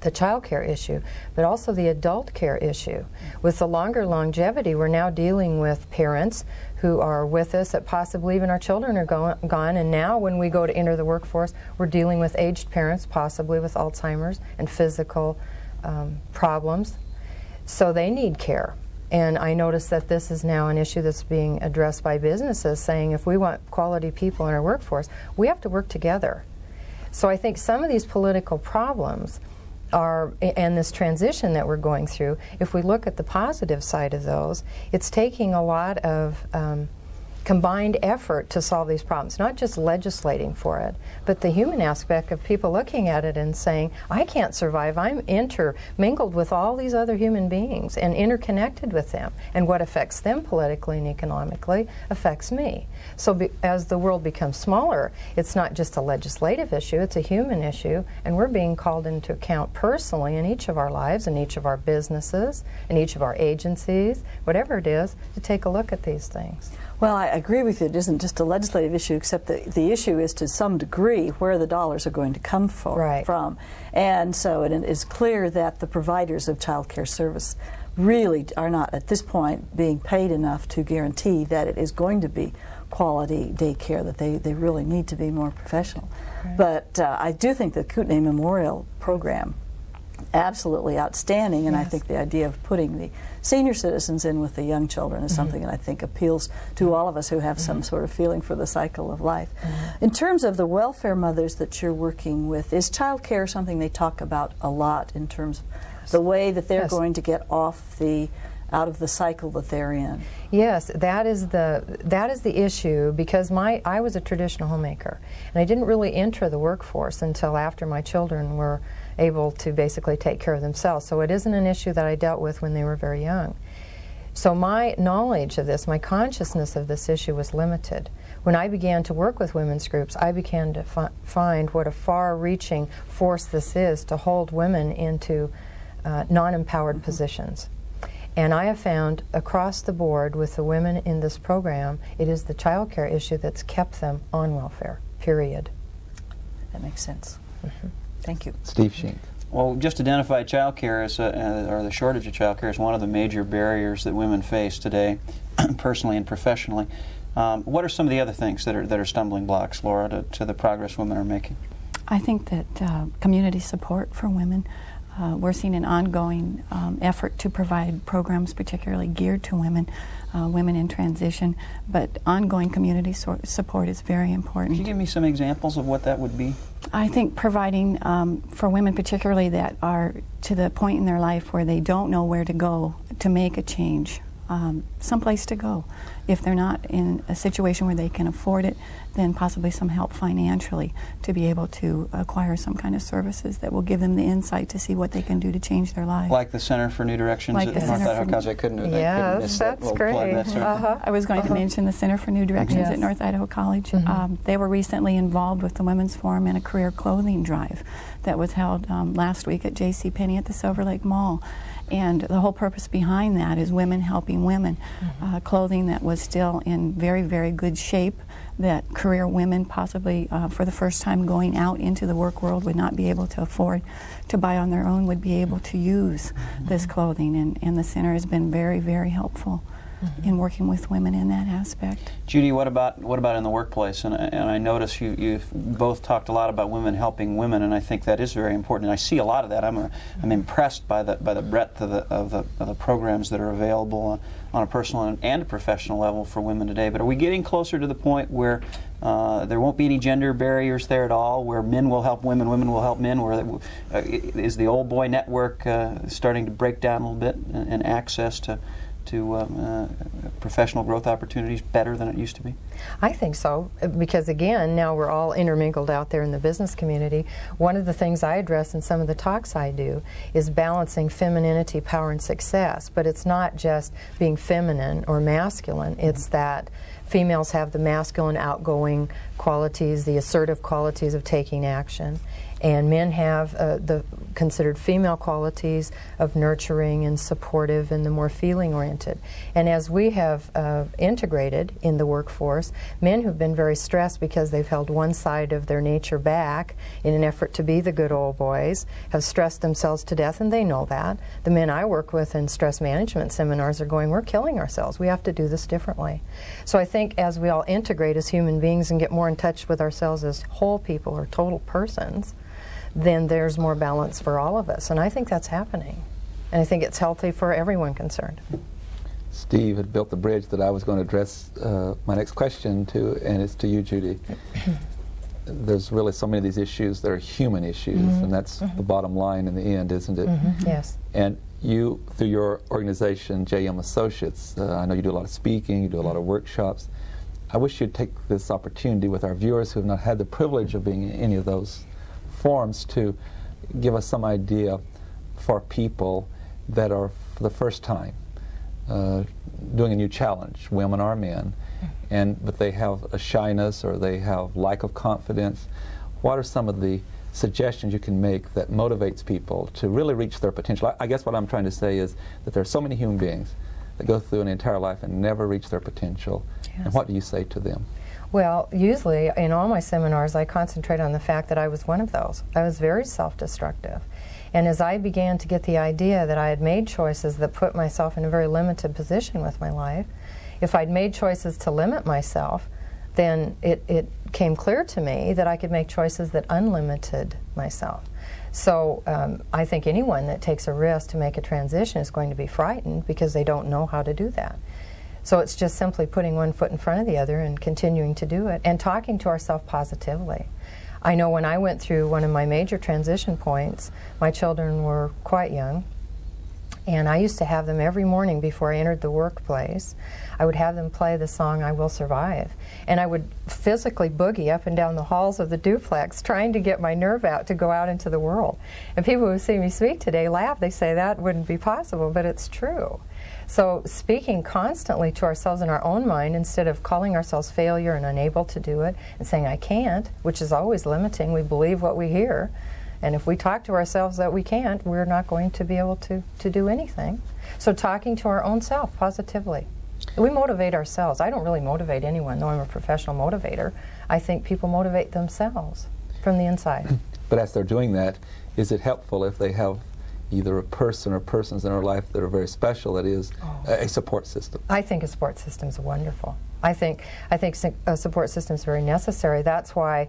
the child care issue, but also the adult care issue. With the longer longevity, we're now dealing with parents who are with us, that possibly even our children are gone, and now when we go to enter the workforce, we're dealing with aged parents, possibly with Alzheimer's and physical problems. So they need care. And I notice that this is now an issue that's being addressed by businesses, saying if we want quality people in our workforce, we have to work together. So I think some of these political problems are, and this transition that we're going through, if we look at the positive side of those, it's taking a lot of combined effort to solve these problems, not just legislating for it, but the human aspect of people looking at it and saying, I can't survive, I'm intermingled with all these other human beings and interconnected with them, and what affects them politically and economically affects me. So as the world becomes smaller, it's not just a legislative issue, it's a human issue, and we're being called into account personally in each of our lives, in each of our businesses, in each of our agencies, whatever it is, to take a look at these things. Well, I agree with you. It isn't just a legislative issue, except that the issue is to some degree where the dollars are going to come from. And so it is clear that the providers of child care service really are not, at this point, being paid enough to guarantee that it is going to be quality daycare, that they really need to be more professional. Right. But I do think the Kootenai Memorial program, absolutely outstanding, and I think the idea of putting the senior citizens in with the young children is something that I think appeals to all of us who have some sort of feeling for the cycle of life. In terms of the welfare mothers that you're working with, is child care something they talk about a lot in terms of the way that they're going to get out of the cycle that they're in? Yes, that is the issue, because I was a traditional homemaker, and I didn't really enter the workforce until after my children were able to basically take care of themselves. So it isn't an issue that I dealt with when they were very young. So my knowledge of this, my consciousness of this issue was limited. When I began to work with women's groups, I began to find what a far-reaching force this is to hold women into non-empowered positions. And I have found across the board with the women in this program, it is the child care issue that's kept them on welfare, period. That makes sense. Thank you. Steve Shink. Well, just identify child care as or the shortage of child care as one of the major barriers that women face today, personally and professionally. What are some of the other things that are stumbling blocks, Laura, to the progress women are making? I think that community support for women, we're seeing an ongoing effort to provide programs particularly geared to women, women in transition, but ongoing community support is very important. Could you give me some examples of what that would be? I think providing for women particularly that are to the point in their life where they don't know where to go to make a change, someplace to go. If they're not in a situation where they can afford it, then possibly some help financially to be able to acquire some kind of services that will give them the insight to see what they can do to change their lives. Like the Center for New Directions like at North Idaho College. I couldn't Yes, that's great. I was going to mention the Center for New Directions at North Idaho College. They were recently involved with the Women's Forum in a career clothing drive that was held last week at JCPenney at the Silver Lake Mall. And the whole purpose behind that is women helping women. Clothing that was still in very, very good shape, that career women possibly for the first time going out into the work world would not be able to afford to buy on their own, would be able to use this clothing. And the center has been very, very helpful in working with women in that aspect. Judy, what about in the workplace? And I notice you've both talked a lot about women helping women, and I think that is very important. And I see a lot of that. I'm impressed by the breadth of the programs that are available on a personal and a professional level for women today. But are we getting closer to the point where there won't be any gender barriers there at all, where men will help women, women will help men? Where is the old boy network starting to break down a little bit, and access to professional growth opportunities better than it used to be? I think so, because again, now we're all intermingled out there in the business community. One of the things I address in some of the talks I do is balancing femininity, power, and success. But it's not just being feminine or masculine, it's that females have the masculine, outgoing qualities, the assertive qualities of taking action, and men have the considered female qualities of nurturing and supportive and the more feeling-oriented. And as we have integrated in the workforce, men who've been very stressed because they've held one side of their nature back in an effort to be the good old boys have stressed themselves to death, and they know that. The men I work with in stress management seminars are going, we're killing ourselves. We have to do this differently. So I think as we all integrate as human beings and get more in touch with ourselves as whole people or total persons, then there's more balance for all of us. And I think that's happening. And I think it's healthy for everyone concerned. Steve had built the bridge that I was going to address my next question to, and it's to you, Judy. There's really so many of these issues that are human issues, and that's the bottom line in the end, isn't it? Yes. And you, through your organization, JM Associates, I know you do a lot of speaking, you do a lot of workshops. I wish you'd take this opportunity with our viewers who have not had the privilege of being in any of those forums to give us some idea for people that are for the first time doing a new challenge, women or men, but they have a shyness or they have lack of confidence. What are some of the suggestions you can make that motivates people to really reach their potential? I guess what I'm trying to say is that there are so many human beings that go through an entire life and never reach their potential. Yes. And what do you say to them? Well, usually in all my seminars I concentrate on the fact that I was one of those. I was very self-destructive. And as I began to get the idea that I had made choices that put myself in a very limited position with my life, if I'd made choices to limit myself, then it came clear to me that I could make choices that unlimited myself. So I think anyone that takes a risk to make a transition is going to be frightened because they don't know how to do that. So it's just simply putting one foot in front of the other and continuing to do it and talking to ourselves positively. I know when I went through one of my major transition points, my children were quite young, And I used to have them every morning before I entered the workplace. I would have them play the song, I Will Survive. And I would physically boogie up and down the halls of the duplex trying to get my nerve out to go out into the world. And people who see me speak today laugh. They say that wouldn't be possible, but it's true. So speaking constantly to ourselves in our own mind instead of calling ourselves failure and unable to do it and saying I can't, which is always limiting. We believe what we hear. And if we talk to ourselves that we can't, we're not going to be able to do anything. So talking to our own self positively. We motivate ourselves. I don't really motivate anyone, though I'm a professional motivator. I think people motivate themselves from the inside. But as they're doing that, is it helpful if they have either a person or persons in their life that are very special, that is, a support system? I think a support system is wonderful. I think a support system is very necessary. That's why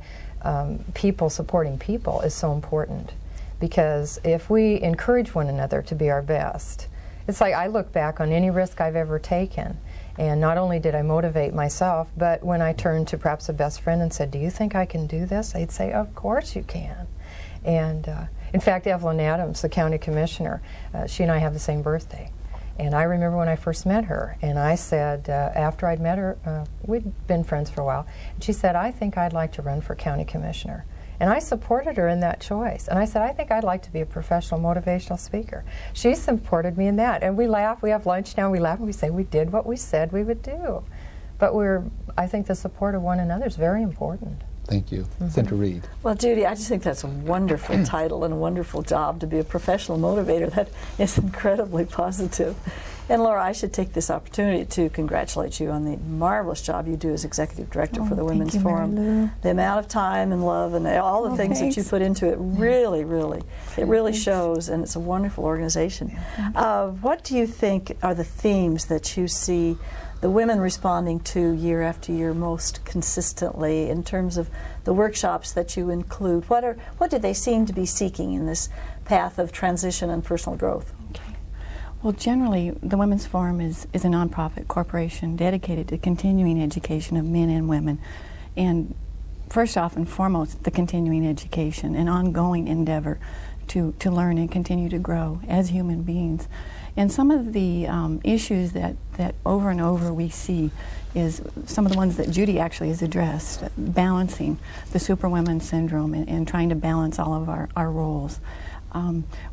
people supporting people is so important. Because if we encourage one another to be our best, it's like I look back on any risk I've ever taken, and not only did I motivate myself, but when I turned to perhaps a best friend and said, do you think I can do this? They'd say, of course you can. And in fact, Evelyn Adams, the county commissioner, she and I have the same birthday. And I remember when I first met her, and I said, after I'd met her, we'd been friends for a while, and she said, I think I'd like to run for county commissioner. And I supported her in that choice. And I said, I think I'd like to be a professional motivational speaker. She supported me in that. And we laugh, we have lunch now, we laugh, and we say we did what we said we would do. But I think the support of one another is very important. Thank you. Senator Reed. Well, Judy, I just think that's a wonderful title and a wonderful job to be a professional motivator. That is incredibly positive. And Laura, I should take this opportunity to congratulate you on the marvelous job you do as Executive Director for the Women's Forum. The amount of time and love and all the things that you put into it really shows, and it's a wonderful organization. What do you think are the themes that you see the women responding to year after year most consistently in terms of the workshops that you include? What do they seem to be seeking in this path of transition and personal growth? Well, generally, the Women's Forum is a nonprofit corporation dedicated to continuing education of men and women. And first off and foremost, the continuing education, an ongoing endeavor to learn and continue to grow as human beings. And some of the issues that over and over we see is some of the ones that Judy actually has addressed, balancing the superwoman syndrome and trying to balance all of our roles.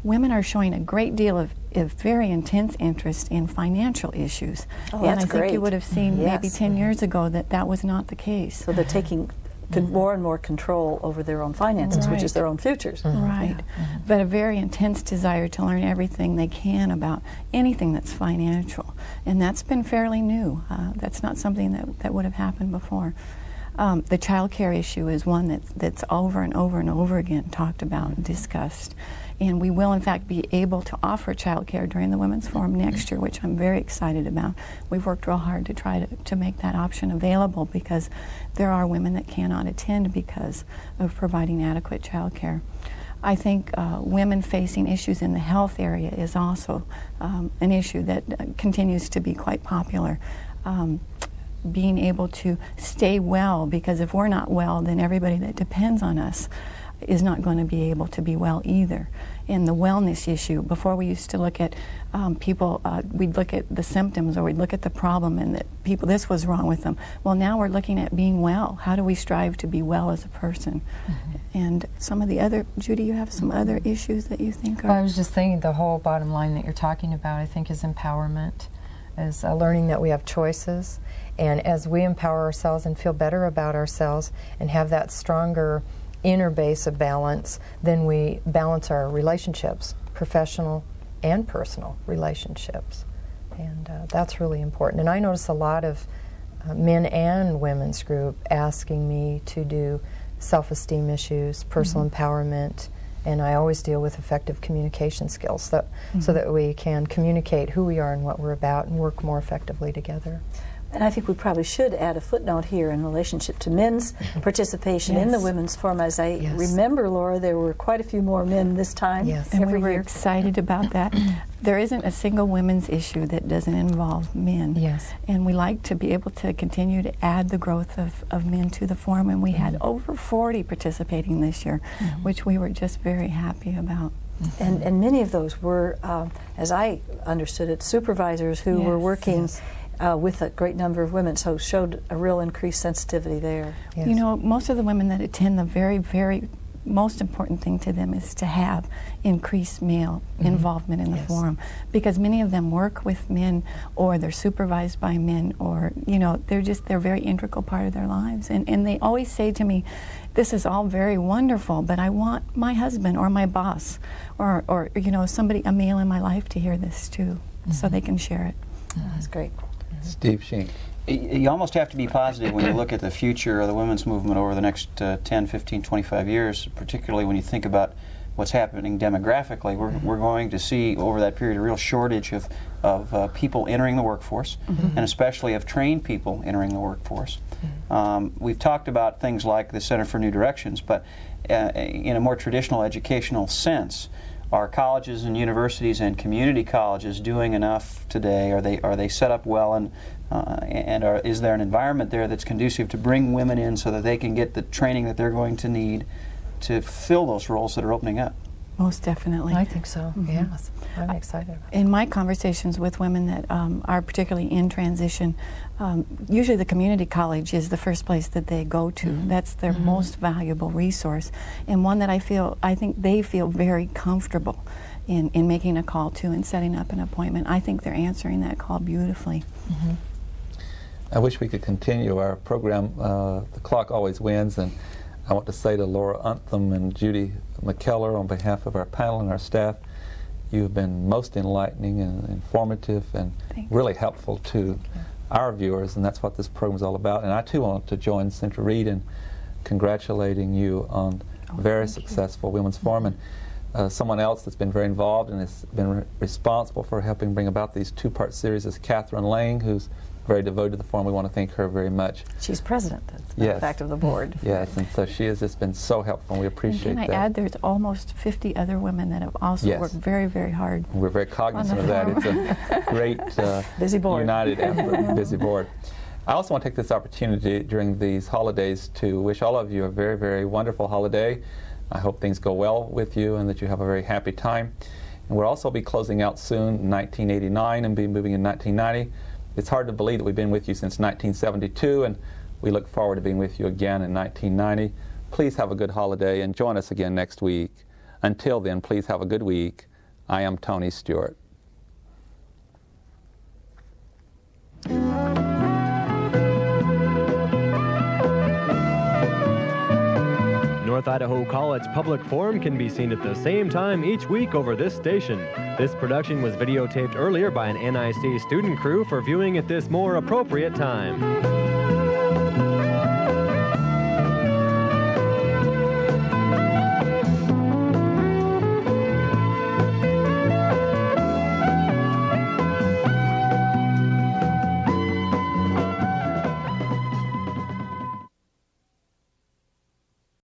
Women are showing a great deal of very intense interest in financial issues. And I think you would have seen maybe 10 years ago that was not the case. So they're taking more and more control over their own finances, which is their own futures. Right. But a very intense desire to learn everything they can about anything that's financial. And that's been fairly new. That's not something that would have happened before. The child care issue is one that's over and over and over again talked about and discussed. And we will, in fact, be able to offer child care during the Women's Forum next year, which I'm very excited about. We've worked real hard to try to make that option available because there are women that cannot attend because of providing adequate child care. I think women facing issues in the health area is also an issue that continues to be quite popular. Being able to stay well, because if we're not well, then everybody that depends on us is not going to be able to be well either. And the wellness issue, before we used to look at people, we'd look at the symptoms or we'd look at the problem and that people, this was wrong with them. Well, now we're looking at being well. How do we strive to be well as a person? And some of the other, Judy, you have some other issues that you think are? Well, I was just thinking the whole bottom line that you're talking about, I think, is empowerment, is learning that we have choices. And as we empower ourselves and feel better about ourselves and have that stronger inner base of balance, then we balance our relationships, professional and personal relationships. And that's really important. And I notice a lot of men and women's group asking me to do self-esteem issues, personal empowerment, and I always deal with effective communication skills so that we can communicate who we are and what we're about and work more effectively together. And I think we probably should add a footnote here in relationship to men's participation in the Women's Forum. As I remember, Laura, there were quite a few more men this time. And we were excited about that. There isn't a single women's issue that doesn't involve men. And we like to be able to continue to add the growth of men to the forum. And we had over 40 participating this year, which we were just very happy about. And many of those were, as I understood it, supervisors who were working with a great number of women, so showed a real increased sensitivity there. Yes. You know, most of the women that attend, the very, very most important thing to them is to have increased male involvement in the forum, because many of them work with men, or they're supervised by men, or, you know, they're a very integral part of their lives. And they always say to me, this is all very wonderful, but I want my husband or my boss or you know, somebody, a male in my life, to hear this too, so they can share it. That's great. Steve Sheen. You almost have to be positive when you look at the future of the women's movement over the next 10, 15, 25 years, particularly when you think about what's happening demographically. We're going to see over that period a real shortage of people entering the workforce, and especially of trained people entering the workforce. We've talked about things like the Center for New Directions, but in a more traditional educational sense, are colleges and universities and community colleges doing enough today? Are they set up well, and is there an environment there that's conducive to bring women in so that they can get the training that they're going to need to fill those roles that are opening up? Most definitely. I think so, yes. I'm excited about it. In my conversations with women that are particularly in transition, usually the community college is the first place that they go to. That's their most valuable resource, and one that I think they feel very comfortable in making a call to and setting up an appointment. I think they're answering that call beautifully. I wish we could continue our program. The clock always wins, and I want to say to Laura Untham and Judy McKellar, on behalf of our panel and our staff, you have been most enlightening and informative and really helpful to our viewers, and that's what this program is all about. And I too want to join Senator Reid in congratulating you on a very successful Women's Forum. And someone else that's been very involved and has been responsible for helping bring about these two-part series is Catherine Lang, who's very devoted to the forum. We want to thank her very much. She's president, that's the fact of the board. Yes, and so she has just been so helpful, and we appreciate that. And can I add, there's almost 50 other women that have also worked very, very hard. We're very cognizant of that. It's a great busy board. United effort, busy board. I also want to take this opportunity during these holidays to wish all of you a very, very wonderful holiday. I hope things go well with you and that you have a very happy time. And we'll also be closing out soon in 1989 and be moving in 1990. It's hard to believe that we've been with you since 1972, and we look forward to being with you again in 1990. Please have a good holiday and join us again next week. Until then, please have a good week. I am Tony Stewart. North Idaho College Public Forum can be seen at the same time each week over this station. This production was videotaped earlier by an NIC student crew for viewing at this more appropriate time.